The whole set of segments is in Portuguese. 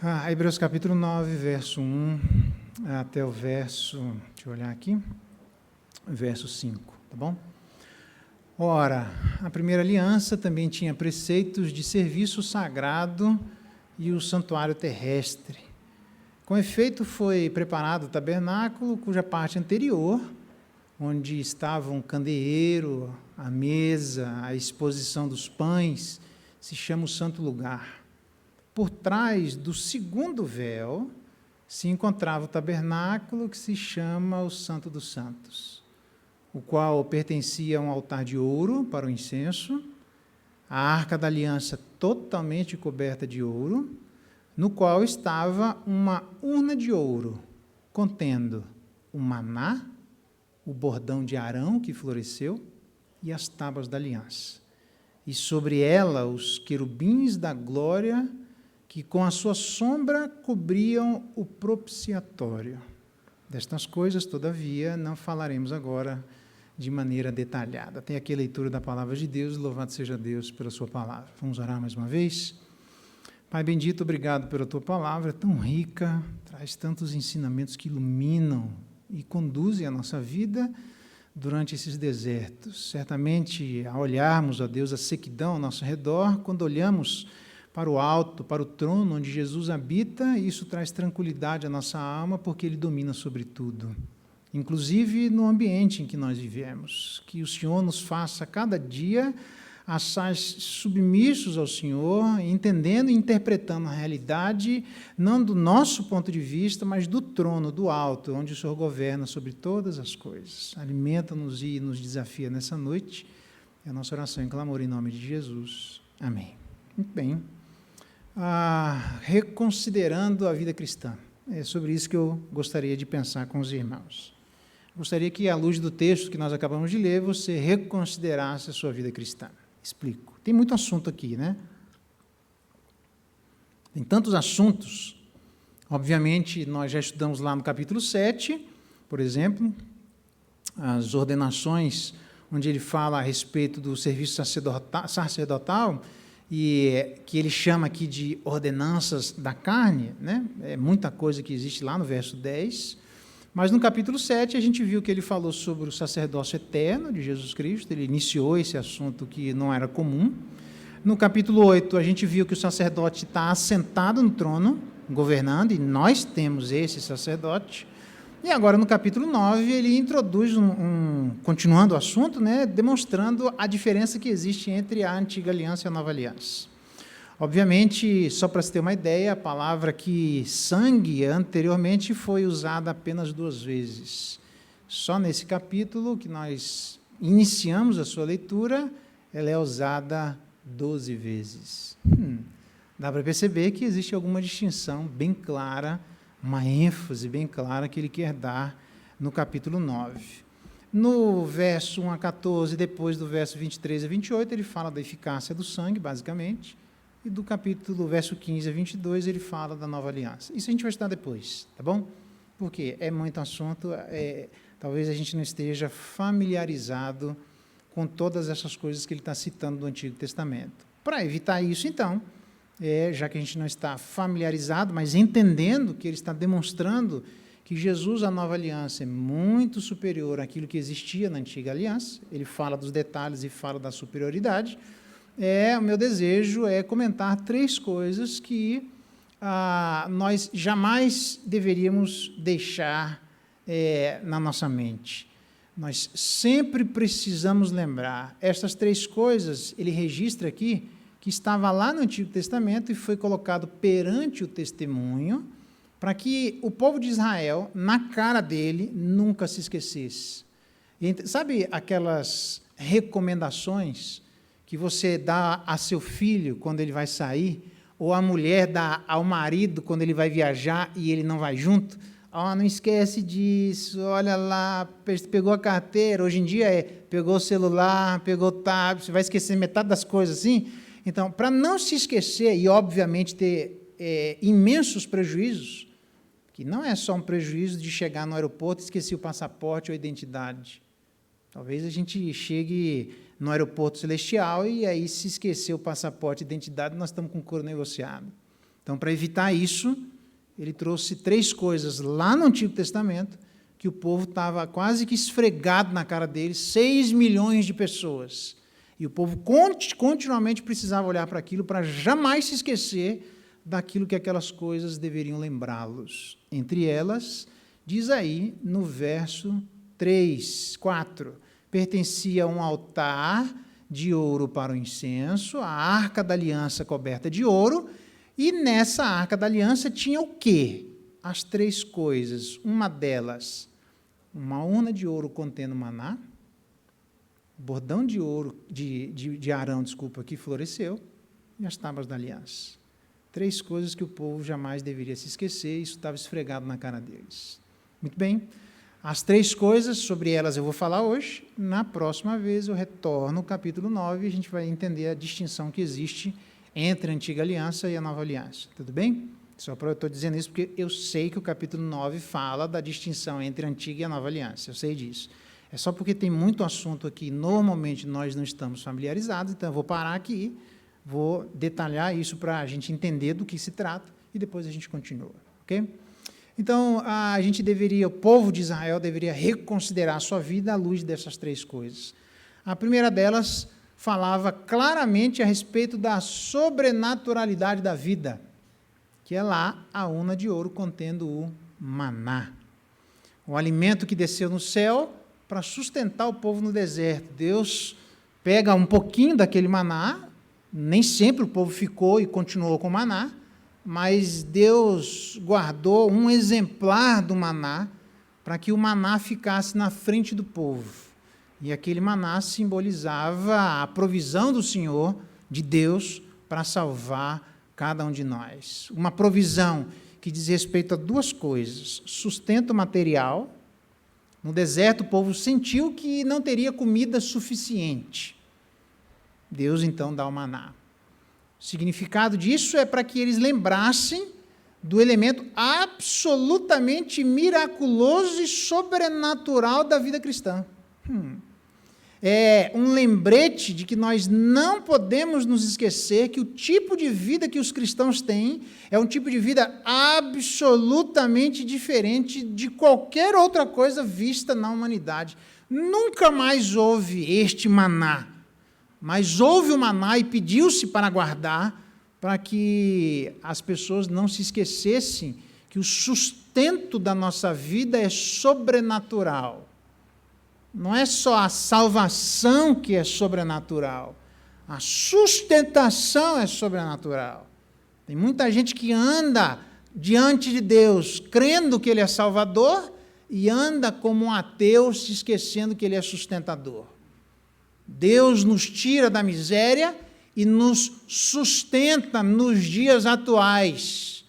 Hebreus capítulo 9, verso 1 até o verso, deixa eu olhar aqui, verso 5, tá bom? Ora, a primeira aliança também tinha preceitos de serviço sagrado e o santuário terrestre. Com efeito, foi preparado o tabernáculo, cuja parte anterior, onde estavam o candeeiro, a mesa, a exposição dos pães, se chama o santo lugar. Por trás do segundo véu se encontrava o tabernáculo, que se chama o Santo dos Santos, o qual pertencia a um altar de ouro para o incenso, a arca da aliança totalmente coberta de ouro, no qual estava uma urna de ouro, contendo o maná, o bordão de Arão que floresceu e as tábuas da aliança. E sobre ela os querubins da glória, que com a sua sombra cobriam o propiciatório. Destas coisas, todavia, não falaremos agora de maneira detalhada. Tem aqui a leitura da palavra de Deus, louvado seja Deus pela sua palavra. Vamos orar mais uma vez? Pai bendito, obrigado pela tua palavra, tão rica, traz tantos ensinamentos que iluminam e conduzem a nossa vida durante esses desertos. Certamente, ao olharmos, ó Deus, a sequidão ao nosso redor, quando olhamos para o alto, para o trono onde Jesus habita, isso traz tranquilidade à nossa alma, porque Ele domina sobre tudo, inclusive no ambiente em que nós vivemos. Que o Senhor nos faça cada dia assaz submissos ao Senhor, entendendo e interpretando a realidade, não do nosso ponto de vista, mas do trono, do alto, onde o Senhor governa sobre todas as coisas. Alimenta-nos e nos desafia nessa noite. É a nossa oração em clamor em nome de Jesus. Amém. Muito bem. Reconsiderando a vida cristã. É sobre isso que eu gostaria de pensar com os irmãos. Gostaria que, à luz do texto que nós acabamos de ler, você reconsiderasse a sua vida cristã. Explico. Tem muito assunto aqui, né? Tem tantos assuntos. Obviamente, nós já estudamos lá no capítulo 7, por exemplo, as ordenações, onde ele fala a respeito do serviço sacerdotal, e que ele chama aqui de ordenanças da carne, né? É muita coisa que existe lá no verso 10. Mas no capítulo 7 a gente viu que ele falou sobre o sacerdócio eterno de Jesus Cristo, ele iniciou esse assunto que não era comum. No capítulo 8 a gente viu que o sacerdote está assentado no trono, governando, e nós temos esse sacerdote. E agora no capítulo 9 ele introduz, continuando o assunto, né, demonstrando a diferença que existe entre a antiga aliança e a nova aliança. Obviamente, só para se ter uma ideia, a palavra que sangue anteriormente foi usada apenas 2 vezes. Só nesse capítulo que nós iniciamos a sua leitura, ela é usada 12 vezes. Dá para perceber que existe alguma distinção bem clara, uma ênfase bem clara que ele quer dar no capítulo 9. No verso 1 a 14, depois do verso 23 a 28, ele fala da eficácia do sangue, basicamente. E do capítulo, verso 15 a 22, ele fala da nova aliança. Isso a gente vai estudar depois, tá bom? Porque é muito assunto, talvez a gente não esteja familiarizado com todas essas coisas que ele está citando do Antigo Testamento. Para evitar isso, então, já que a gente não está familiarizado, mas entendendo que ele está demonstrando que Jesus, a nova aliança, é muito superior àquilo que existia na antiga aliança, ele fala dos detalhes e fala da superioridade. O meu desejo é comentar 3 coisas que nós jamais deveríamos deixar na nossa mente. Nós sempre precisamos lembrar. Estas 3 coisas, ele registra aqui, que estava lá no Antigo Testamento e foi colocado perante o testemunho, para que o povo de Israel, na cara dele, nunca se esquecesse. Sabe aquelas recomendações que você dá a seu filho quando ele vai sair, ou a mulher dá ao marido quando ele vai viajar e ele não vai junto? Não esquece disso, olha lá, pegou a carteira, hoje em dia pegou o celular, pegou o tablet, você vai esquecer metade das coisas assim? Então, para não se esquecer e, obviamente, ter imensos prejuízos, que não é só um prejuízo de chegar no aeroporto e esquecer o passaporte ou a identidade. Talvez a gente chegue no aeroporto celestial e aí, se esquecer o passaporte e a identidade, nós estamos com o couro negociado. Então, para evitar isso, ele trouxe 3 coisas lá no Antigo Testamento, que o povo estava quase que esfregado na cara deles, 6 milhões de pessoas. E o povo continuamente precisava olhar para aquilo para jamais se esquecer daquilo que aquelas coisas deveriam lembrá-los. Entre elas, diz aí no verso 3, 4, pertencia um altar de ouro para o incenso, a arca da aliança coberta de ouro, e nessa arca da aliança tinha o quê? As 3 coisas. Uma delas, uma urna de ouro contendo maná, bordão de ouro, de Arão, que floresceu, e as tábuas da aliança. 3 coisas que o povo jamais deveria se esquecer, isso estava esfregado na cara deles. Muito bem, as 3 coisas, sobre elas eu vou falar hoje, na próxima vez eu retorno ao capítulo 9 e a gente vai entender a distinção que existe entre a antiga aliança e a nova aliança, tudo bem? Só para eu estou dizendo isso porque eu sei que o capítulo 9 fala da distinção entre a antiga e a nova aliança, eu sei disso. É só porque tem muito assunto aqui, normalmente nós não estamos familiarizados, então eu vou parar aqui, vou detalhar isso para a gente entender do que se trata e depois a gente continua, ok? Então, o povo de Israel deveria reconsiderar a sua vida à luz dessas 3 coisas. A primeira delas falava claramente a respeito da sobrenaturalidade da vida, que é lá a urna de ouro contendo o maná, o alimento que desceu no céu para sustentar o povo no deserto. Deus pega um pouquinho daquele maná, nem sempre o povo ficou e continuou com o maná, mas Deus guardou um exemplar do maná para que o maná ficasse na frente do povo. E aquele maná simbolizava a provisão do Senhor, de Deus, para salvar cada um de nós. Uma provisão que diz respeito a 2 coisas: sustento material. No deserto, o povo sentiu que não teria comida suficiente. Deus, então, dá o maná. O significado disso é para que eles lembrassem do elemento absolutamente miraculoso e sobrenatural da vida cristã. É um lembrete de que nós não podemos nos esquecer que o tipo de vida que os cristãos têm é um tipo de vida absolutamente diferente de qualquer outra coisa vista na humanidade. Nunca mais houve este maná, mas houve o maná e pediu-se para guardar, para que as pessoas não se esquecessem que o sustento da nossa vida é sobrenatural. Não é só a salvação que é sobrenatural, a sustentação é sobrenatural. Tem muita gente que anda diante de Deus crendo que Ele é Salvador e anda como um ateu se esquecendo que Ele é sustentador. Deus nos tira da miséria e nos sustenta nos dias atuais.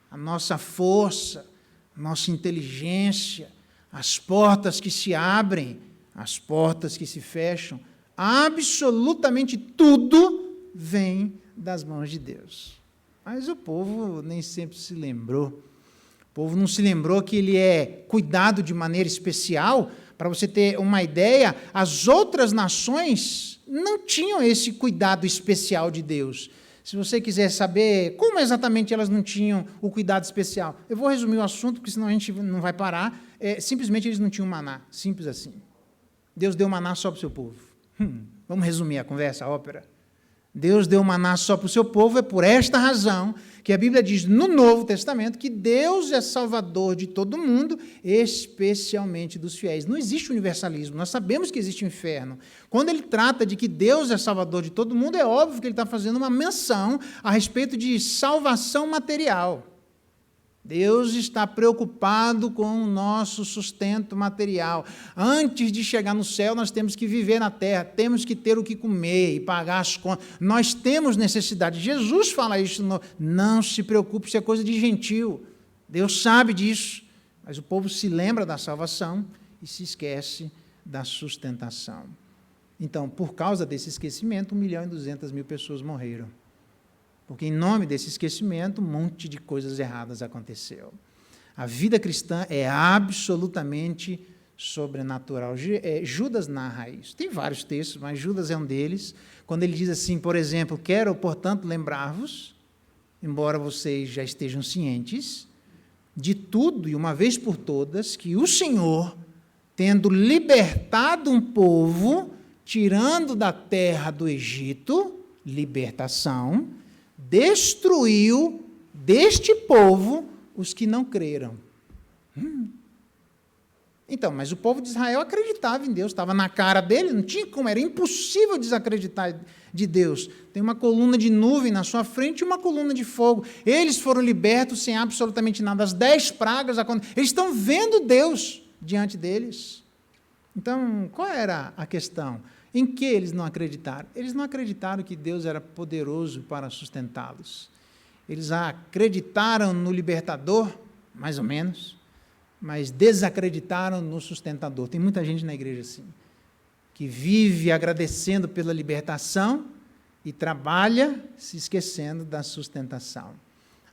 A nossa força, a nossa inteligência, as portas que se abrem, as portas que se fecham, absolutamente tudo vem das mãos de Deus. Mas o povo nem sempre se lembrou. O povo não se lembrou que ele é cuidado de maneira especial. Para você ter uma ideia, as outras nações não tinham esse cuidado especial de Deus. Se você quiser saber como exatamente elas não tinham o cuidado especial, eu vou resumir o assunto, porque senão a gente não vai parar. Simplesmente eles não tinham maná, simples assim. Deus deu maná só para o seu povo. Vamos resumir a conversa, a ópera. Deus deu maná só para o seu povo, é por esta razão que a Bíblia diz no Novo Testamento que Deus é salvador de todo mundo, especialmente dos fiéis. Não existe universalismo, nós sabemos que existe o inferno. Quando ele trata de que Deus é salvador de todo mundo, é óbvio que ele está fazendo uma menção a respeito de salvação material. Deus está preocupado com o nosso sustento material. Antes de chegar no céu, nós temos que viver na terra, temos que ter o que comer e pagar as contas. Nós temos necessidade. Jesus fala isso, não se preocupe, isso é coisa de gentil. Deus sabe disso, mas o povo se lembra da salvação e se esquece da sustentação. Então, por causa desse esquecimento, 1.200.000 pessoas morreram. Porque em nome desse esquecimento, um monte de coisas erradas aconteceu. A vida cristã é absolutamente sobrenatural. Judas narra isso. Tem vários textos, mas Judas é um deles. Quando ele diz assim, por exemplo, quero, portanto, lembrar-vos, embora vocês já estejam cientes de tudo e uma vez por todas que o Senhor, tendo libertado um povo, tirando da terra do Egito, libertação, destruiu deste povo os que não creram. Então, mas o povo de Israel acreditava em Deus, estava na cara dele, não tinha como, era impossível desacreditar de Deus. Tem uma coluna de nuvem na sua frente e uma coluna de fogo. Eles foram libertos sem absolutamente nada. As 10 pragas aconteceram. Eles estão vendo Deus diante deles. Então, qual era a questão? Em que eles não acreditaram? Eles não acreditaram que Deus era poderoso para sustentá-los. Eles acreditaram no libertador, mais ou menos, mas desacreditaram no sustentador. Tem muita gente na igreja assim, que vive agradecendo pela libertação e trabalha se esquecendo da sustentação,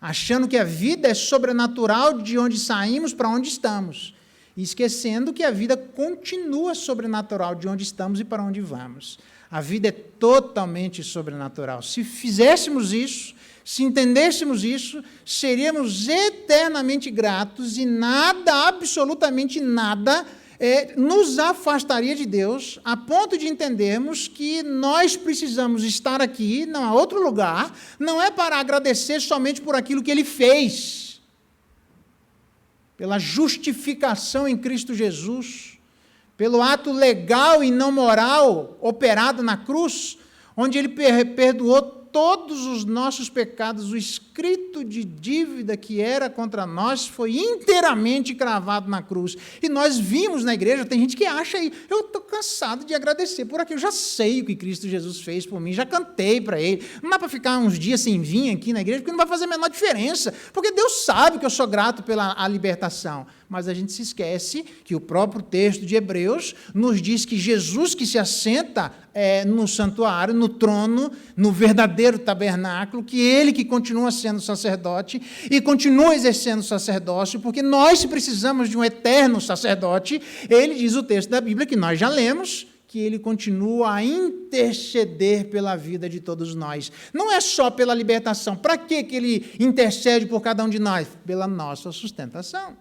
achando que a vida é sobrenatural de onde saímos para onde estamos, e esquecendo que a vida continua sobrenatural de onde estamos e para onde vamos. A vida é totalmente sobrenatural. Se fizéssemos isso, se entendêssemos isso, seríamos eternamente gratos e nada, absolutamente nada, nos afastaria de Deus, a ponto de entendermos que nós precisamos estar aqui, não há outro lugar, não é para agradecer somente por aquilo que Ele fez, pela justificação em Cristo Jesus, pelo ato legal e não moral operado na cruz, onde Ele perdoou todos os nossos pecados, o escrito de dívida que era contra nós foi inteiramente cravado na cruz. E nós vimos na igreja, tem gente que acha aí, eu estou cansado de agradecer por aquilo, eu já sei o que Cristo Jesus fez por mim, já cantei para Ele, não dá para ficar uns dias sem vir aqui na igreja, porque não vai fazer a menor diferença, porque Deus sabe que eu sou grato pela libertação. Mas a gente se esquece que o próprio texto de Hebreus nos diz que Jesus que se assenta no santuário, no trono, no verdadeiro tabernáculo, que Ele que continua sendo sacerdote e continua exercendo sacerdócio, porque nós precisamos de um eterno sacerdote. Ele diz o texto da Bíblia, que nós já lemos, que Ele continua a interceder pela vida de todos nós. Não é só pela libertação. Para que Ele intercede por cada um de nós? Pela nossa sustentação.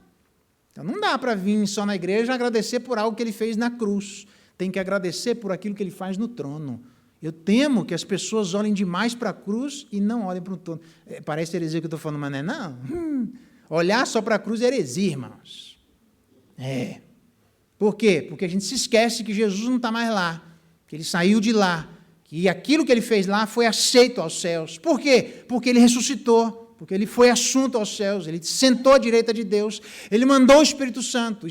Então, não dá para vir só na igreja agradecer por algo que Ele fez na cruz. Tem que agradecer por aquilo que Ele faz no trono. Eu temo que as pessoas olhem demais para a cruz e não olhem para o trono. Parece heresia que eu estou falando, mas não é não. Olhar só para a cruz é heresia, irmãos. Por quê? Porque a gente se esquece que Jesus não está mais lá, que Ele saiu de lá, que aquilo que Ele fez lá foi aceito aos céus. Por quê? Porque Ele ressuscitou. Porque Ele foi assunto aos céus, Ele sentou à direita de Deus, Ele mandou o Espírito Santo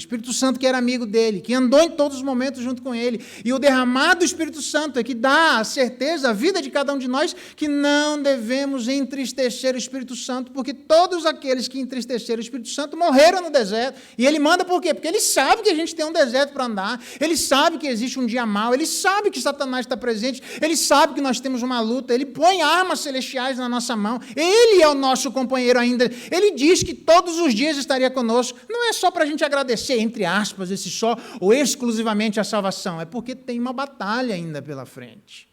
que era amigo dEle, que andou em todos os momentos junto com Ele, e o derramado do Espírito Santo é que dá a certeza, a vida de cada um de nós, que não devemos entristecer o Espírito Santo, porque todos aqueles que entristeceram o Espírito Santo morreram no deserto, e Ele manda por quê? Porque Ele sabe que a gente tem um deserto para andar, Ele sabe que existe um dia mau, Ele sabe que Satanás está presente, Ele sabe que nós temos uma luta, Ele põe armas celestiais na nossa mão, Ele é o nosso companheiro ainda, Ele diz que todos os dias estaria conosco, não é só para a gente agradecer, entre aspas, esse só, ou exclusivamente a salvação, é porque tem uma batalha ainda pela frente.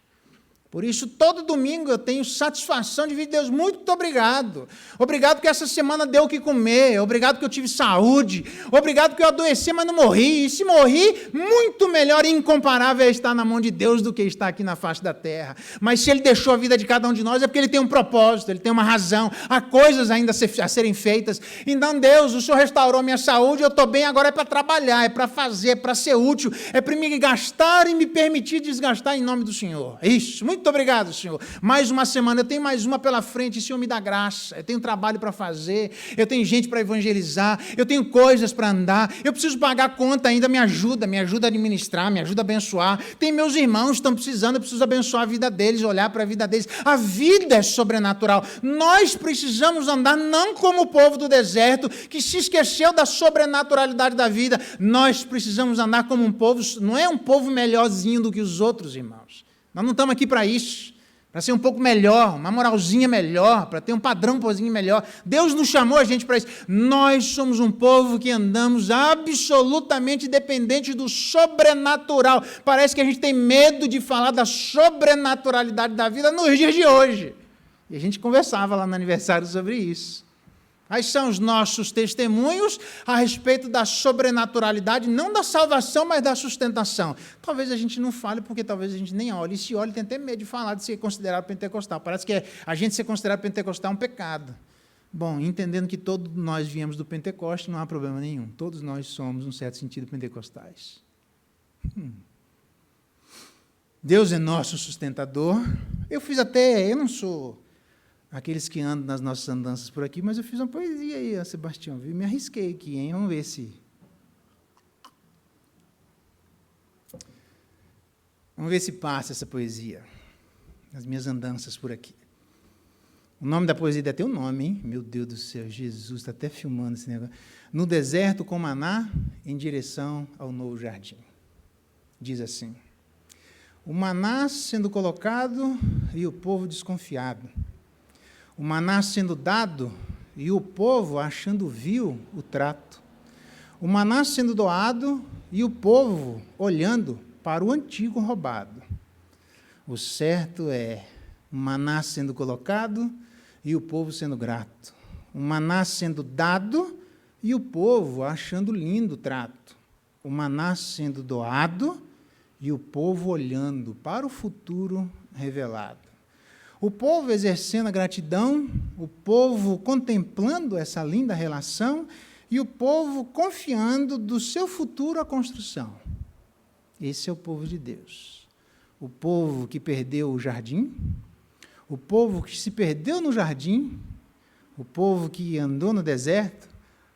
Por isso, todo domingo eu tenho satisfação de vir, Deus, muito obrigado. Obrigado porque essa semana deu o que comer, obrigado que eu tive saúde, obrigado que eu adoeci, mas não morri, e se morri, muito melhor e incomparável é estar na mão de Deus do que estar aqui na face da terra. Mas se Ele deixou a vida de cada um de nós, é porque Ele tem um propósito, Ele tem uma razão, há coisas ainda a serem feitas. Então, Deus, o Senhor restaurou minha saúde, eu estou bem, agora é para trabalhar, é para fazer, é para ser útil, é para me gastar e me permitir desgastar em nome do Senhor. Isso, muito obrigado, Senhor. Mais uma semana, eu tenho mais uma pela frente, o Senhor me dá graça, eu tenho trabalho para fazer, eu tenho gente para evangelizar, eu tenho coisas para andar, eu preciso pagar a conta ainda, me ajuda a administrar, me ajuda a abençoar. Tem meus irmãos que estão precisando, eu preciso abençoar a vida deles, olhar para a vida deles. A vida é sobrenatural. Nós precisamos andar não como o povo do deserto, que se esqueceu da sobrenaturalidade da vida. Nós precisamos andar como um povo, não é um povo melhorzinho do que os outros, irmãos. Nós não estamos aqui para isso, para ser um pouco melhor, uma moralzinha melhor, para ter um padrão melhor. Deus nos chamou a gente para isso. Nós somos um povo que andamos absolutamente dependente do sobrenatural. Parece que a gente tem medo de falar da sobrenaturalidade da vida nos dias de hoje. E a gente conversava lá no aniversário sobre isso. Quais são os nossos testemunhos a respeito da sobrenaturalidade, não da salvação, mas da sustentação? Talvez a gente não fale, porque talvez a gente nem olhe. E se olha, tem até medo de falar de ser considerado pentecostal. Parece que a gente ser considerado pentecostal é um pecado. Bom, entendendo que todos nós viemos do Pentecoste, não há problema nenhum. Todos nós somos, num certo sentido, pentecostais. Deus é nosso sustentador. Eu não sou aqueles que andam nas nossas andanças por aqui, mas eu fiz uma poesia aí, Sebastião, viu? Me arrisquei aqui, hein? Vamos ver se passa essa poesia, as minhas andanças por aqui. O nome da poesia deve ter um nome, hein? Meu Deus do céu, Jesus está até filmando esse negócio. No deserto com maná, em direção ao novo jardim. Diz assim: o maná sendo colocado e o povo desconfiado. O maná sendo dado e o povo achando vil o trato. O maná sendo doado e o povo olhando para o antigo roubado. O certo é o maná sendo colocado e o povo sendo grato. O maná sendo dado e o povo achando lindo o trato. O maná sendo doado e o povo olhando para o futuro revelado. O povo exercendo a gratidão, o povo contemplando essa linda relação e o povo confiando do seu futuro à construção. Esse é o povo de Deus. O povo que perdeu o jardim, o povo que se perdeu no jardim, o povo que andou no deserto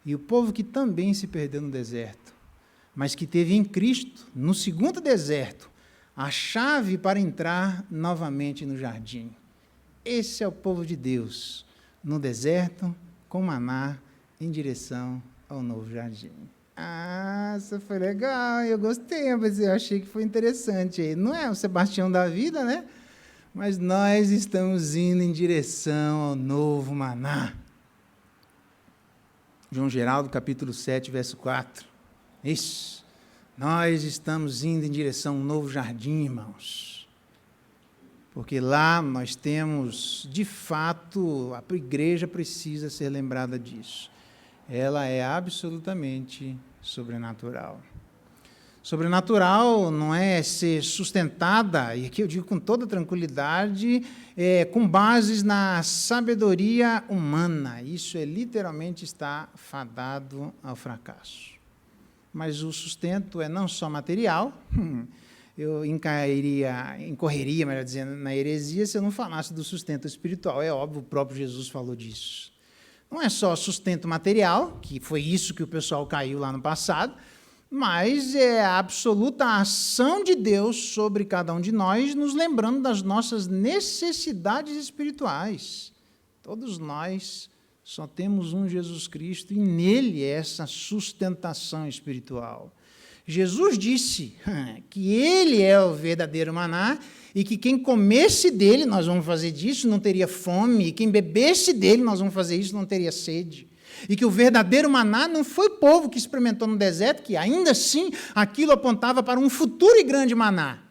e o povo que também se perdeu no deserto, mas que teve em Cristo, no segundo deserto, a chave para entrar novamente no jardim. Esse é o povo de Deus, no deserto, com maná, em direção ao novo jardim. Ah, isso foi legal, eu gostei, mas eu achei que foi interessante. Não é o Sebastião da vida, né? Mas nós estamos indo em direção ao novo maná. João Geraldo, capítulo 7, verso 4. Isso. Nós estamos indo em direção ao novo jardim, irmãos. Porque lá nós temos, de fato, a igreja precisa ser lembrada disso. Ela é absolutamente sobrenatural. Sobrenatural não é ser sustentada, e aqui eu digo com toda tranquilidade, com bases na sabedoria humana. Isso literalmente está fadado ao fracasso. Mas o sustento é não só material, eu incorreria, melhor dizendo, na heresia se eu não falasse do sustento espiritual. É óbvio, o próprio Jesus falou disso. Não é só sustento material, que foi isso que o pessoal caiu lá no passado, mas é a absoluta ação de Deus sobre cada um de nós, nos lembrando das nossas necessidades espirituais. Todos nós só temos um Jesus Cristo e nele é essa sustentação espiritual. Jesus disse que ele é o verdadeiro maná e que quem comesse dele, nós vamos fazer disso, não teria fome, e quem bebesse dele, nós vamos fazer isso, não teria sede. E que o verdadeiro maná não foi o povo que experimentou no deserto, que ainda assim aquilo apontava para um futuro e grande maná.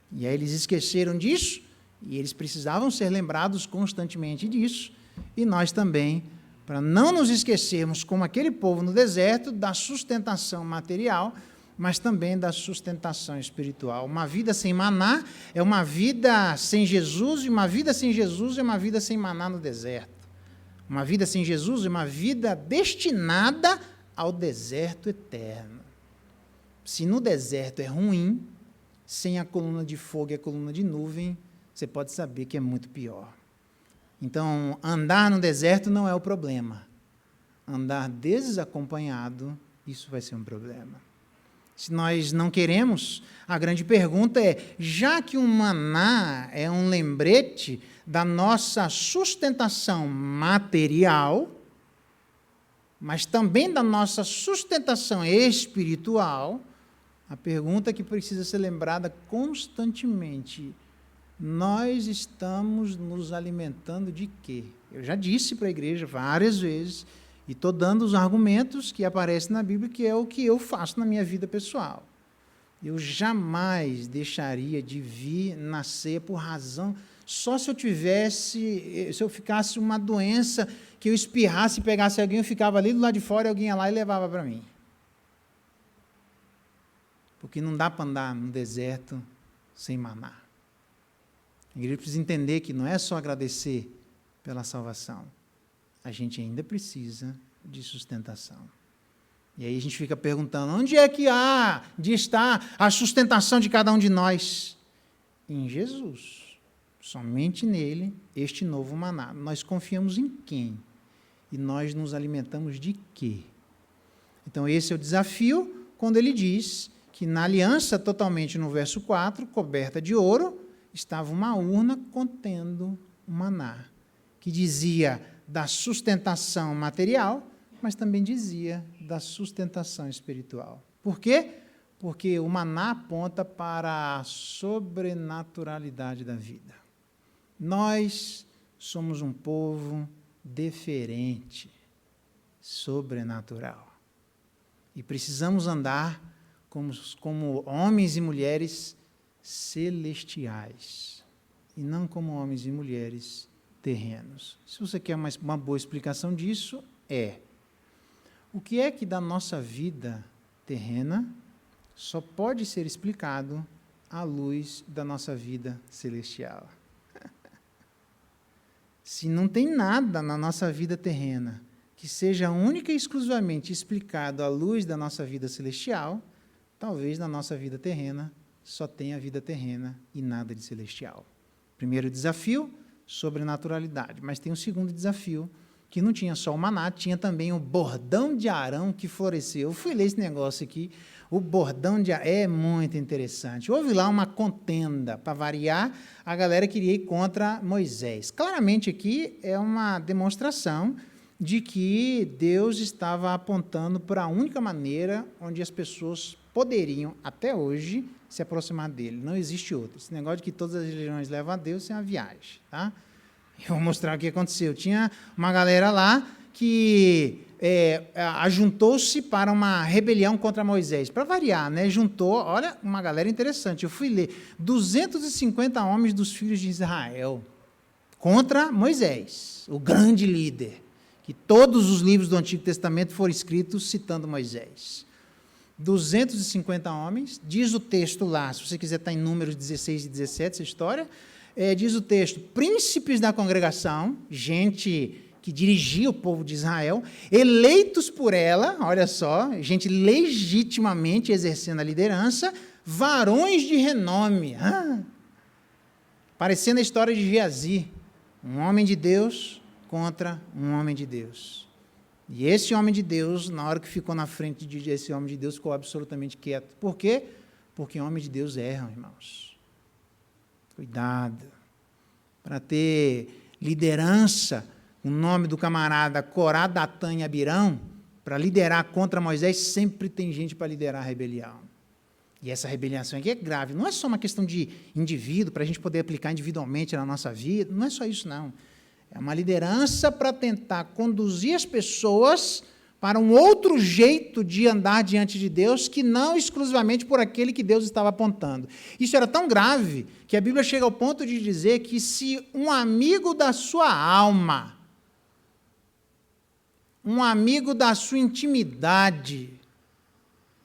E aí eles esqueceram disso, e eles precisavam ser lembrados constantemente disso, e nós também, para não nos esquecermos, como aquele povo no deserto, da sustentação material, mas também da sustentação espiritual. Uma vida sem maná é uma vida sem Jesus, e uma vida sem Jesus é uma vida sem maná no deserto. Uma vida sem Jesus é uma vida destinada ao deserto eterno. Se no deserto é ruim, sem a coluna de fogo e a coluna de nuvem, você pode saber que é muito pior. Então, andar no deserto não é o problema. Andar desacompanhado, isso vai ser um problema. Se nós não queremos, a grande pergunta é, já que o maná é um lembrete da nossa sustentação material, mas também da nossa sustentação espiritual, a pergunta que precisa ser lembrada constantemente, nós estamos nos alimentando de quê? Eu já disse para a igreja várias vezes, e estou dando os argumentos que aparecem na Bíblia, que é o que eu faço na minha vida pessoal. Eu jamais deixaria de vir na ceia por razão Só se eu ficasse uma doença, que eu espirrasse e pegasse alguém, eu ficava ali do lado de fora, e alguém ia lá e levava para mim. Porque não dá para andar no deserto sem maná. A igreja precisa entender que não é só agradecer pela salvação. A gente ainda precisa de sustentação. E aí a gente fica perguntando, onde é que há de estar a sustentação de cada um de nós? Em Jesus. Somente nele, este novo maná. Nós confiamos em quem? E nós nos alimentamos de quê? Então esse é o desafio, quando ele diz que na aliança, totalmente no verso 4, coberta de ouro, estava uma urna contendo o maná, que dizia da sustentação material, mas também dizia da sustentação espiritual. Por quê? Porque o maná aponta para a sobrenaturalidade da vida. Nós somos um povo diferente, sobrenatural. E precisamos andar como homens e mulheres celestiais, e não como homens e mulheres terrenos. Se você quer uma boa explicação disso, o que é que da nossa vida terrena só pode ser explicado à luz da nossa vida celestial. Se não tem nada na nossa vida terrena que seja única e exclusivamente explicado à luz da nossa vida celestial, talvez na nossa vida terrena só tenha vida terrena e nada de celestial. Primeiro desafio, sobrenaturalidade. Mas tem um segundo desafio, que não tinha só o maná, tinha também o bordão de Arão que floresceu. Eu fui ler esse negócio aqui, o bordão de Arão é muito interessante. Houve lá uma contenda, para variar, a galera queria ir contra Moisés. Claramente aqui é uma demonstração de que Deus estava apontando para a única maneira onde as pessoas poderiam, até hoje, se aproximar dele. Não existe outra. Esse negócio de que todas as religiões levam a Deus é uma viagem, tá? Eu vou mostrar o que aconteceu. Tinha uma galera lá que ajuntou-se para uma rebelião contra Moisés. Para variar, né? Juntou, olha, uma galera interessante. Eu fui ler 250 homens dos filhos de Israel contra Moisés, o grande líder, que todos os livros do Antigo Testamento foram escritos citando Moisés. 250 homens, diz o texto lá, se você quiser estar em Números 16 e 17, essa história, diz o texto, príncipes da congregação, gente que dirigia o povo de Israel, eleitos por ela, olha só, gente legitimamente exercendo a liderança, varões de renome. Parecendo a história de Geazi, um homem de Deus contra um homem de Deus. E esse homem de Deus, na hora que ficou na frente desse homem de Deus, ficou absolutamente quieto. Por quê? Porque homens de Deus erram, irmãos. Cuidado. Para ter liderança, o nome do camarada Corá, Datã e Abirão, para liderar contra Moisés, sempre tem gente para liderar a rebelião. E essa rebelião aqui é grave. Não é só uma questão de indivíduo, para a gente poder aplicar individualmente na nossa vida. Não é só isso, não. É uma liderança para tentar conduzir as pessoas para um outro jeito de andar diante de Deus, que não exclusivamente por aquele que Deus estava apontando. Isso era tão grave que a Bíblia chega ao ponto de dizer que se um amigo da sua alma, um amigo da sua intimidade,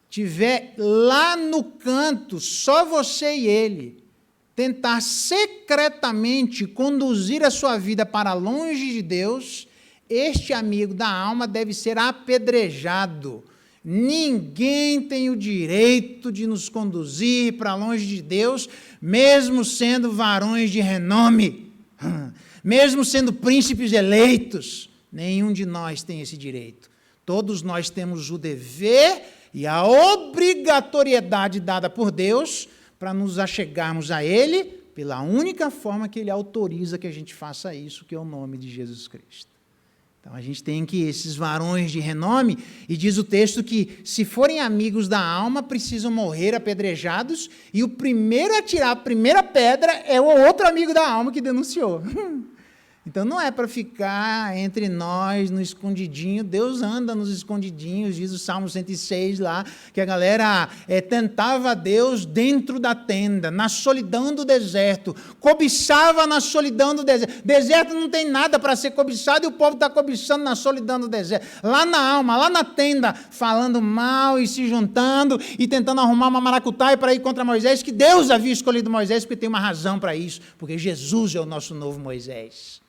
tiver lá no canto, só você e ele, tentar secretamente conduzir a sua vida para longe de Deus, este amigo da alma deve ser apedrejado. Ninguém tem o direito de nos conduzir para longe de Deus, mesmo sendo varões de renome, mesmo sendo príncipes eleitos. Nenhum de nós tem esse direito. Todos nós temos o dever e a obrigatoriedade dada por Deus para nos achegarmos a Ele pela única forma que Ele autoriza que a gente faça isso, que é o nome de Jesus Cristo. Então, a gente tem que esses varões de renome, e diz o texto que, se forem amigos da alma, precisam morrer apedrejados, e o primeiro a tirar a primeira pedra é o outro amigo da alma que denunciou. Então, não é para ficar entre nós no escondidinho. Deus anda nos escondidinhos, diz o Salmo 106 lá, que a galera tentava a Deus dentro da tenda, na solidão do deserto, cobiçava na solidão do deserto. Deserto não tem nada para ser cobiçado e o povo está cobiçando na solidão do deserto. Lá na alma, lá na tenda, falando mal e se juntando e tentando arrumar uma maracutaia para ir contra Moisés, que Deus havia escolhido Moisés, porque tem uma razão para isso, porque Jesus é o nosso novo Moisés.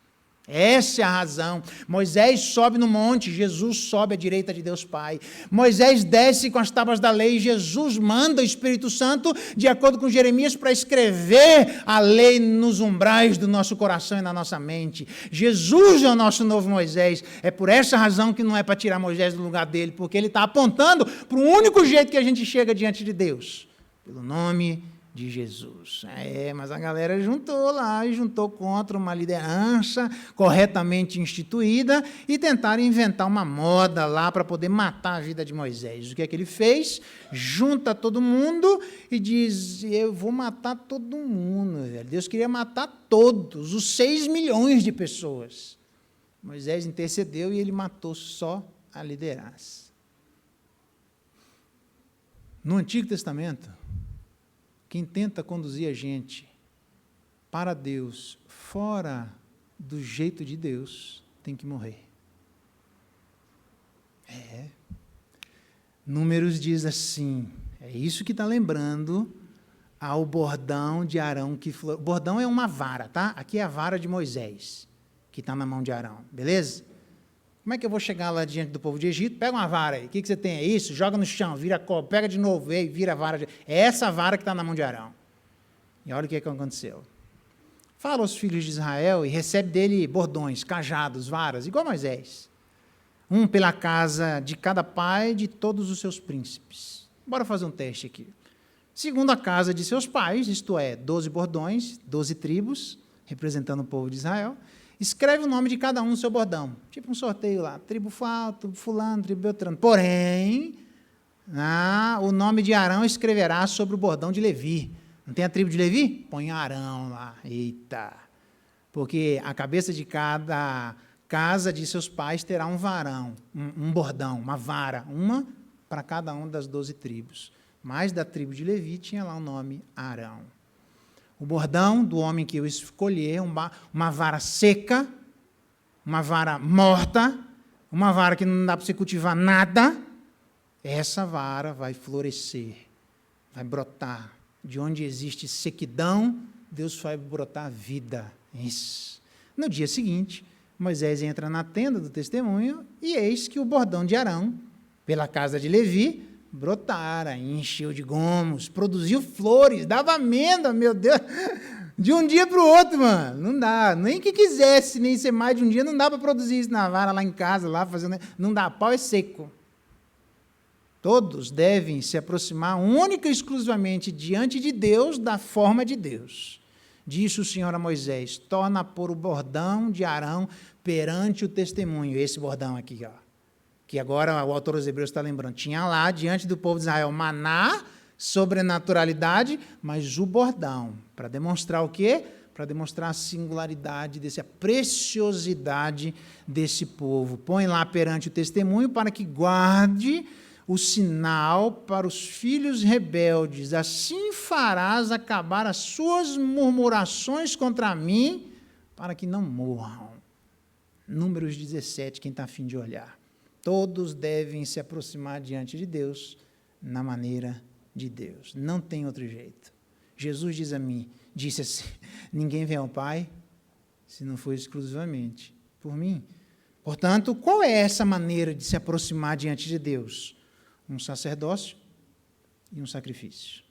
Essa é a razão. Moisés sobe no monte, Jesus sobe à direita de Deus Pai. Moisés desce com as tábuas da lei, Jesus manda o Espírito Santo, de acordo com Jeremias, para escrever a lei nos umbrais do nosso coração e na nossa mente. Jesus é o nosso novo Moisés. É por essa razão que não é para tirar Moisés do lugar dele, porque ele está apontando para o único jeito que a gente chega diante de Deus, pelo nome de Jesus. Mas a galera juntou lá e juntou contra uma liderança corretamente instituída e tentaram inventar uma moda lá para poder matar a vida de Moisés. O que é que ele fez? Junta todo mundo e diz, eu vou matar todo mundo. Deus queria matar todos, os 6 milhões de pessoas. Moisés intercedeu e ele matou só a liderança. No Antigo Testamento, quem tenta conduzir a gente para Deus fora do jeito de Deus tem que morrer. Números diz assim, é isso que está lembrando ao bordão de Arão. Bordão é uma vara, tá? Aqui é a vara de Moisés, que está na mão de Arão, beleza? Como é que eu vou chegar lá diante do povo de Egito? Pega uma vara aí. O que você tem? É isso? Joga no chão, vira copo, pega de novo, vira a vara. É essa vara que está na mão de Arão. E olha o que aconteceu. Fala aos filhos de Israel e recebe dele bordões, cajados, varas, igual Moisés. Um pela casa de cada pai de todos os seus príncipes. Bora fazer um teste aqui. Segundo a casa de seus pais, isto é, 12 bordões, 12 tribos, representando o povo de Israel. Escreve o nome de cada um no seu bordão. Tipo um sorteio lá. Tribo fulano, tribo Beltrano. Porém, o nome de Arão escreverá sobre o bordão de Levi. Não tem a tribo de Levi? Põe Arão lá. Eita! Porque a cabeça de cada casa de seus pais terá um varão, um bordão, uma vara, uma para cada uma das 12 tribos. Mas da tribo de Levi tinha lá o nome Arão. O bordão do homem que eu escolher, uma vara seca, uma vara morta, uma vara que não dá para você cultivar nada, essa vara vai florescer, vai brotar. De onde existe sequidão, Deus vai brotar vida. Isso. No dia seguinte, Moisés entra na tenda do testemunho e eis que o bordão de Arão, pela casa de Levi, brotara, encheu de gomos, produziu flores, dava amêndoa, meu Deus, de um dia para o outro, mano, não dá, nem que quisesse, nem ser mais de um dia, não dá para produzir isso na vara, lá em casa, lá fazendo, não dá, pau é seco. Todos devem se aproximar única e exclusivamente diante de Deus, da forma de Deus. Disse o Senhor a Moisés, torna a pôr o bordão de Arão perante o testemunho, esse bordão aqui, ó. Que agora o autor dos Hebreus está lembrando, tinha lá, diante do povo de Israel, maná, sobrenaturalidade, mas o bordão, para demonstrar o quê? Para demonstrar a singularidade, a preciosidade desse povo. Põe lá perante o testemunho para que guarde o sinal para os filhos rebeldes. Assim farás acabar as suas murmurações contra mim, para que não morram. Números 17, quem está a fim de olhar. Todos devem se aproximar diante de Deus na maneira de Deus. Não tem outro jeito. Jesus disse assim, ninguém vem ao Pai se não for exclusivamente por mim. Portanto, qual é essa maneira de se aproximar diante de Deus? Um sacerdócio e um sacrifício.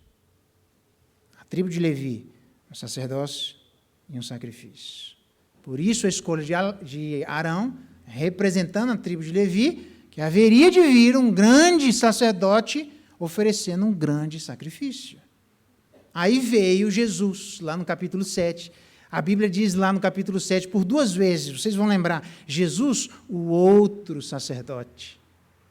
A tribo de Levi, um sacerdócio e um sacrifício. Por isso a escolha de Arão, representando a tribo de Levi, que haveria de vir um grande sacerdote oferecendo um grande sacrifício. Aí veio Jesus, lá no capítulo 7. A Bíblia diz lá no capítulo 7, por 2 vezes, vocês vão lembrar, Jesus, o outro sacerdote.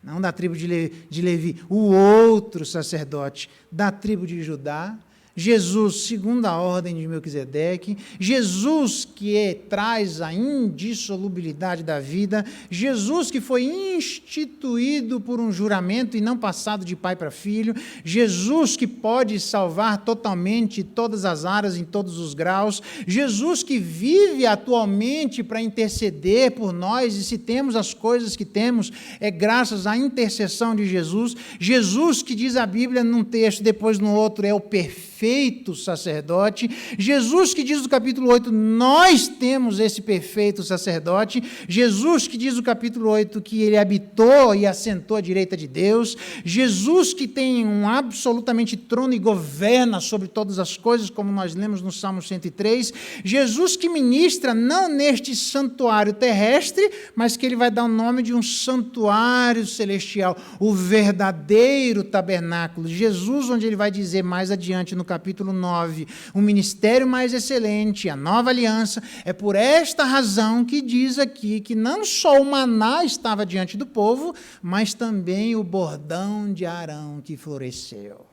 Não da tribo de Levi, o outro sacerdote da tribo de Judá. Jesus, segundo a ordem de Melquisedeque, Jesus que traz a indissolubilidade da vida, Jesus que foi instituído por um juramento e não passado de pai para filho, Jesus que pode salvar totalmente todas as áreas, em todos os graus, Jesus que vive atualmente para interceder por nós, e se temos as coisas que temos, é graças à intercessão de Jesus, Jesus que diz a Bíblia num texto, depois no outro, é o perfeito sacerdote, Jesus que diz no capítulo 8, nós temos esse perfeito sacerdote, Jesus que diz no capítulo 8 que ele habitou e assentou à direita de Deus, Jesus que tem um absolutamente trono e governa sobre todas as coisas, como nós lemos no Salmo 103, Jesus que ministra não neste santuário terrestre, mas que ele vai dar o nome de um santuário celestial, o verdadeiro tabernáculo, Jesus, onde ele vai dizer mais adiante no capítulo 9, o ministério mais excelente, a nova aliança, é por esta razão que diz aqui que não só o maná estava diante do povo, mas também o bordão de Arão que floresceu.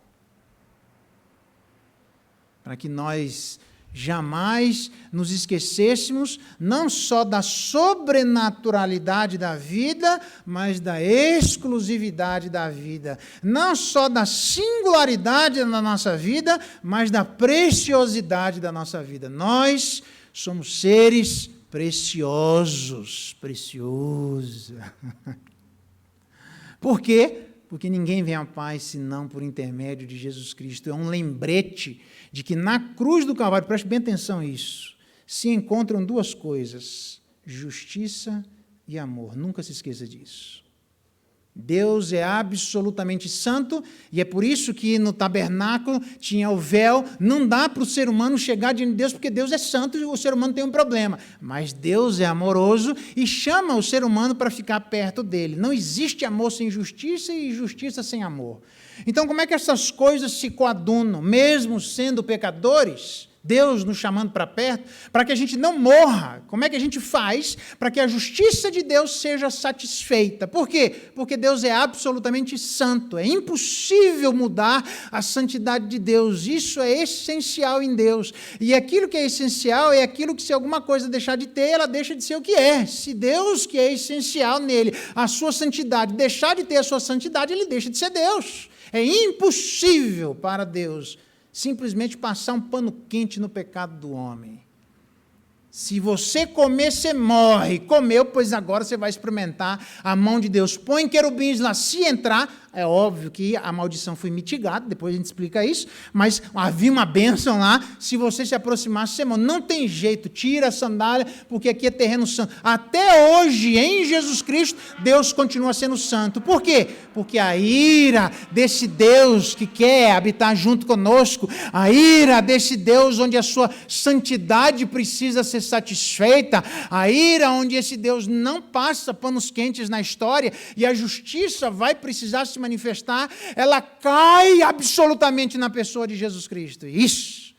Para que nós jamais nos esquecêssemos não só da sobrenaturalidade da vida, mas da exclusividade da vida. Não só da singularidade da nossa vida, mas da preciosidade da nossa vida. Nós somos seres preciosos. Precioso. Por quê? Porque ninguém vem ao Pai senão por intermédio de Jesus Cristo. É um lembrete de que na cruz do Calvário, preste bem atenção a isso, se encontram duas coisas, justiça e amor. Nunca se esqueça disso. Deus é absolutamente santo, e é por isso que no tabernáculo tinha o véu. Não dá para o ser humano chegar diante de Deus, porque Deus é santo e o ser humano tem um problema. Mas Deus é amoroso e chama o ser humano para ficar perto dele. Não existe amor sem justiça e justiça sem amor. Então, como é que essas coisas se coadunam? Mesmo sendo pecadores, Deus nos chamando para perto, para que a gente não morra. Como é que a gente faz para que a justiça de Deus seja satisfeita? Por quê? Porque Deus é absolutamente santo. É impossível mudar a santidade de Deus. Isso é essencial em Deus. E aquilo que é essencial é aquilo que, se alguma coisa deixar de ter, ela deixa de ser o que é. Se Deus, que é essencial nele, a sua santidade, deixar de ter a sua santidade, ele deixa de ser Deus. É impossível para Deus simplesmente passar um pano quente no pecado do homem. Se você comer, você morre. Comeu, pois agora você vai experimentar a mão de Deus. Põe querubins lá. Se entrar, é óbvio que a maldição foi mitigada, depois a gente explica isso, mas havia uma bênção lá. Se você se aproximasse, você morre. Não tem jeito, tira a sandália, porque aqui é terreno santo. Até hoje, em Jesus Cristo, Deus continua sendo santo. Por quê? Porque a ira desse Deus que quer habitar junto conosco, a ira desse Deus onde a sua santidade precisa ser satisfeita, a ira onde esse Deus não passa panos quentes na história e a justiça vai precisar se manifestar, ela cai absolutamente na pessoa de Jesus Cristo. Isso.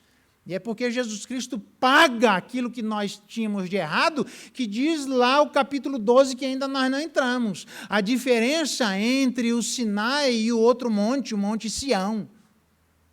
E é porque Jesus Cristo paga aquilo que nós tínhamos de errado, que diz lá o capítulo 12, que ainda nós não entramos. A diferença entre o Sinai e o outro monte, o Monte Sião.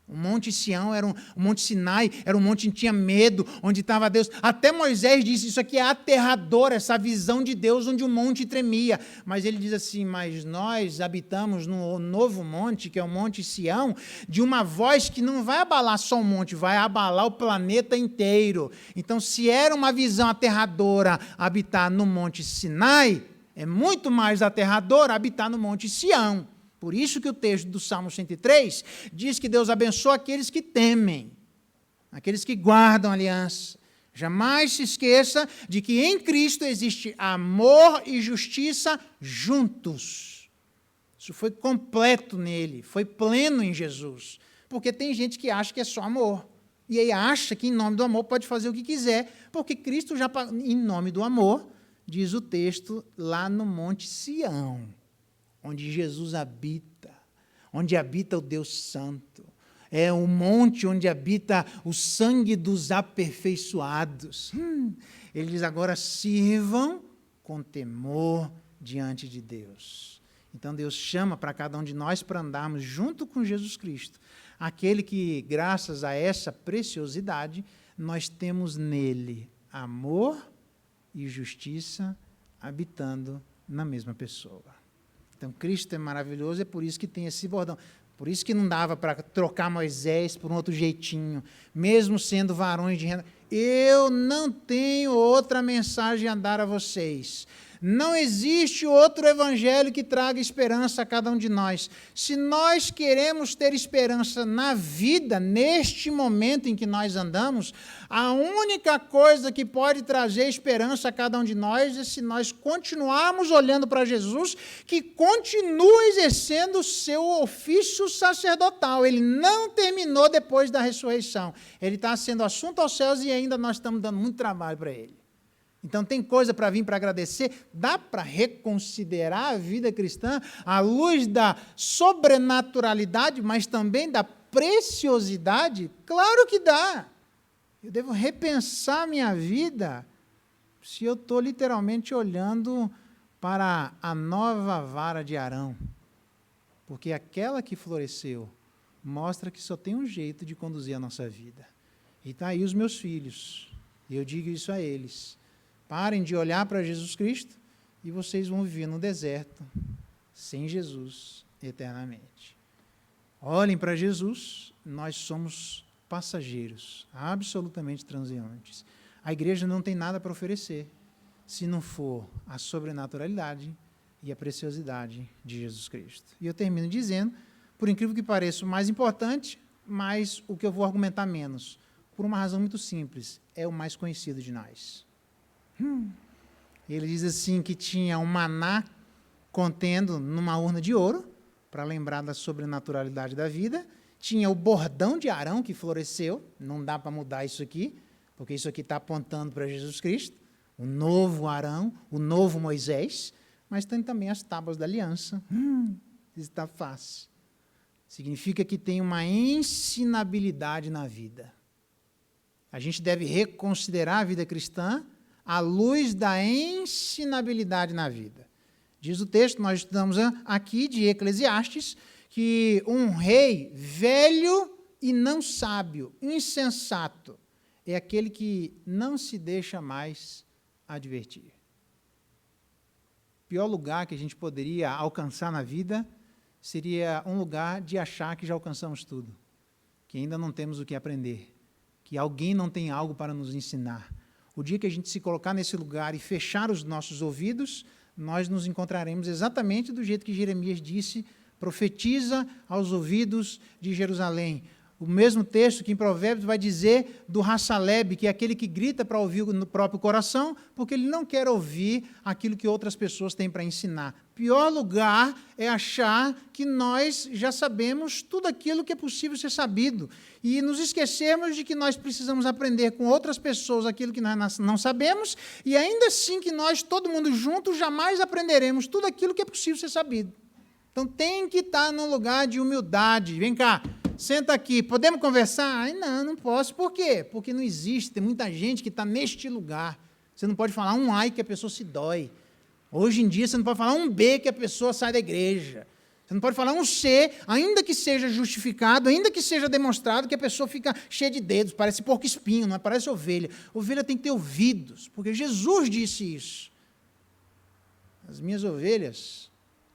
O Monte Sião era o Monte Sinai, era um monte que tinha medo, onde estava Deus. Até Moisés disse, isso aqui é aterrador, essa visão de Deus onde o monte tremia. Mas ele diz assim, mas nós habitamos no novo monte, que é o Monte Sião, de uma voz que não vai abalar só o monte, vai abalar o planeta inteiro. Então, se era uma visão aterradora habitar no Monte Sinai, é muito mais aterrador habitar no Monte Sião. Por isso que o texto do Salmo 103 diz que Deus abençoa aqueles que temem, aqueles que guardam a aliança. Jamais se esqueça de que em Cristo existe amor e justiça juntos. Isso foi completo nele, foi pleno em Jesus. Porque tem gente que acha que é só amor. E aí acha que em nome do amor pode fazer o que quiser, porque Cristo já, em nome do amor, diz o texto lá no Monte Sião, onde Jesus habita, onde habita o Deus Santo. É o monte onde habita o sangue dos aperfeiçoados. Ele diz, agora sirvam com temor diante de Deus. Então Deus chama para cada um de nós para andarmos junto com Jesus Cristo, aquele que, graças a essa preciosidade, nós temos nele amor e justiça habitando na mesma pessoa. Então, Cristo é maravilhoso, é por isso que tem esse bordão. Por isso que não dava para trocar Moisés por um outro jeitinho, mesmo sendo varões de renda. Eu não tenho outra mensagem a dar a vocês. Não existe outro evangelho que traga esperança a cada um de nós. Se nós queremos ter esperança na vida, neste momento em que nós andamos, a única coisa que pode trazer esperança a cada um de nós é se nós continuarmos olhando para Jesus, que continua exercendo o seu ofício sacerdotal. Ele não terminou depois da ressurreição. Ele está sendo assunto aos céus e ainda nós estamos dando muito trabalho para ele. Então, tem coisa para vir para agradecer? Dá para reconsiderar a vida cristã à luz da sobrenaturalidade, mas também da preciosidade? Claro que dá. Eu devo repensar minha vida se eu estou literalmente olhando para a nova vara de Arão. Porque aquela que floresceu mostra que só tem um jeito de conduzir a nossa vida. E está aí os meus filhos. E eu digo isso a eles. Parem de olhar para Jesus Cristo e vocês vão viver no deserto, sem Jesus, eternamente. Olhem para Jesus, nós somos passageiros, absolutamente transeuntes. A igreja não tem nada para oferecer, se não for a sobrenaturalidade e a preciosidade de Jesus Cristo. E eu termino dizendo, por incrível que pareça, o mais importante, mas o que eu vou argumentar menos, por uma razão muito simples, é o mais conhecido de nós. Ele diz assim que tinha um maná contendo numa urna de ouro, para lembrar da sobrenaturalidade da vida, tinha o bordão de Arão que floresceu, não dá para mudar isso aqui, porque isso aqui está apontando para Jesus Cristo, o novo Arão, o novo Moisés, mas tem também as tábuas da aliança. Isso está fácil. Significa que tem uma ensinabilidade na vida. A gente deve reconsiderar a vida cristã à luz da ensinabilidade na vida. Diz o texto, nós estudamos aqui de Eclesiastes, que um rei velho e não sábio, insensato, é aquele que não se deixa mais advertir. O pior lugar que a gente poderia alcançar na vida seria um lugar de achar que já alcançamos tudo, que ainda não temos o que aprender, que alguém não tem algo para nos ensinar. O dia que a gente se colocar nesse lugar e fechar os nossos ouvidos, nós nos encontraremos exatamente do jeito que Jeremias disse, profetiza aos ouvidos de Jerusalém. O mesmo texto que em Provérbios vai dizer do Hassaleb, que é aquele que grita para ouvir no próprio coração, porque ele não quer ouvir aquilo que outras pessoas têm para ensinar. Pior lugar é achar que nós já sabemos tudo aquilo que é possível ser sabido e nos esquecermos de que nós precisamos aprender com outras pessoas aquilo que nós não sabemos e ainda assim que nós, todo mundo junto, jamais aprenderemos tudo aquilo que é possível ser sabido. Então tem que estar num lugar de humildade. Vem cá. Senta aqui, podemos conversar? Ai, não posso. Por quê? Porque não existe, tem muita gente que está neste lugar. Você não pode falar um ai que a pessoa se dói. Hoje em dia, você não pode falar um B que a pessoa sai da igreja. Você não pode falar um C, ainda que seja justificado, ainda que seja demonstrado, que a pessoa fica cheia de dedos, parece porco-espinho, não é? Parece ovelha. Ovelha tem que ter ouvidos, porque Jesus disse isso. As minhas ovelhas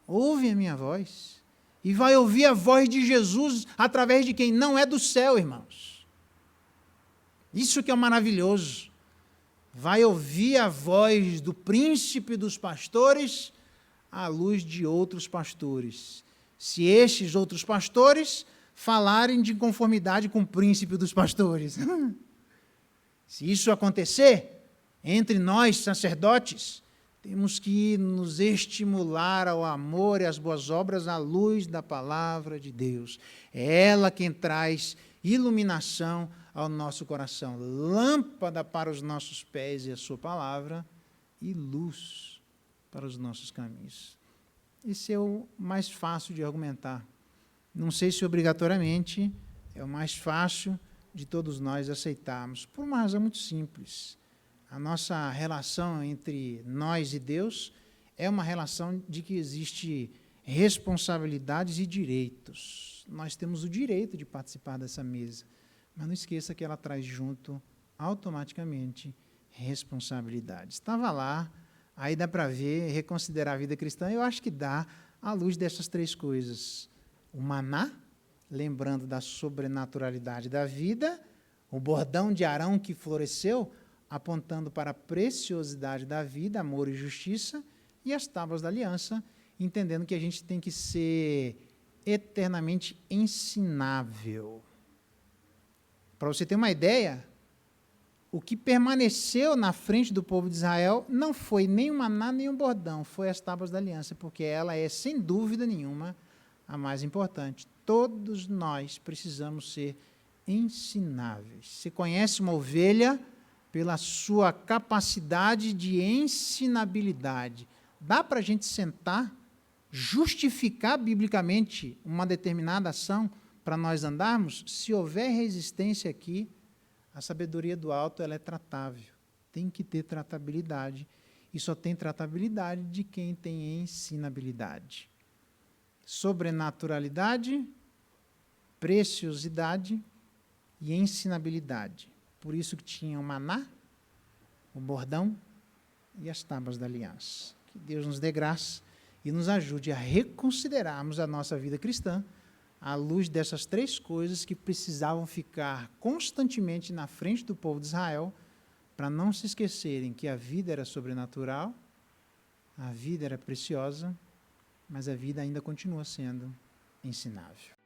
ouvem a minha voz. E vai ouvir a voz de Jesus através de quem? Não é do céu, irmãos. Isso que é maravilhoso. Vai ouvir a voz do príncipe dos pastores à luz de outros pastores. Se estes outros pastores falarem de conformidade com o príncipe dos pastores. Se isso acontecer, entre nós, sacerdotes, temos que nos estimular ao amor e às boas obras à luz da palavra de Deus. É ela quem traz iluminação ao nosso coração, lâmpada para os nossos pés e a sua palavra, e luz para os nossos caminhos. Esse é o mais fácil de argumentar. Não sei se obrigatoriamente é o mais fácil de todos nós aceitarmos, por uma razão muito simples. A nossa relação entre nós e Deus é uma relação de que existe responsabilidades e direitos. Nós temos o direito de participar dessa mesa, mas não esqueça que ela traz junto, automaticamente, responsabilidades. Estava lá, aí dá para ver, reconsiderar a vida cristã, eu acho que dá, à luz dessas três coisas. O maná, lembrando da sobrenaturalidade da vida, o bordão de Arão que floresceu, apontando para a preciosidade da vida, amor e justiça, e as tábuas da aliança, entendendo que a gente tem que ser eternamente ensinável. Para você ter uma ideia, o que permaneceu na frente do povo de Israel não foi nem o maná, nem o bordão, foi as tábuas da aliança, porque ela é, sem dúvida nenhuma, a mais importante. Todos nós precisamos ser ensináveis. Você conhece uma ovelha pela sua capacidade de ensinabilidade. Dá para a gente sentar, justificar biblicamente uma determinada ação para nós andarmos? Se houver resistência aqui, a sabedoria do alto ela é tratável. Tem que ter tratabilidade. E só tem tratabilidade de quem tem ensinabilidade. Sobrenaturalidade, preciosidade e ensinabilidade. Por isso que tinha o maná, o bordão e as tábuas da aliança. Que Deus nos dê graça e nos ajude a reconsiderarmos a nossa vida cristã à luz dessas três coisas que precisavam ficar constantemente na frente do povo de Israel, para não se esquecerem que a vida era sobrenatural, a vida era preciosa, mas a vida ainda continua sendo ensinável.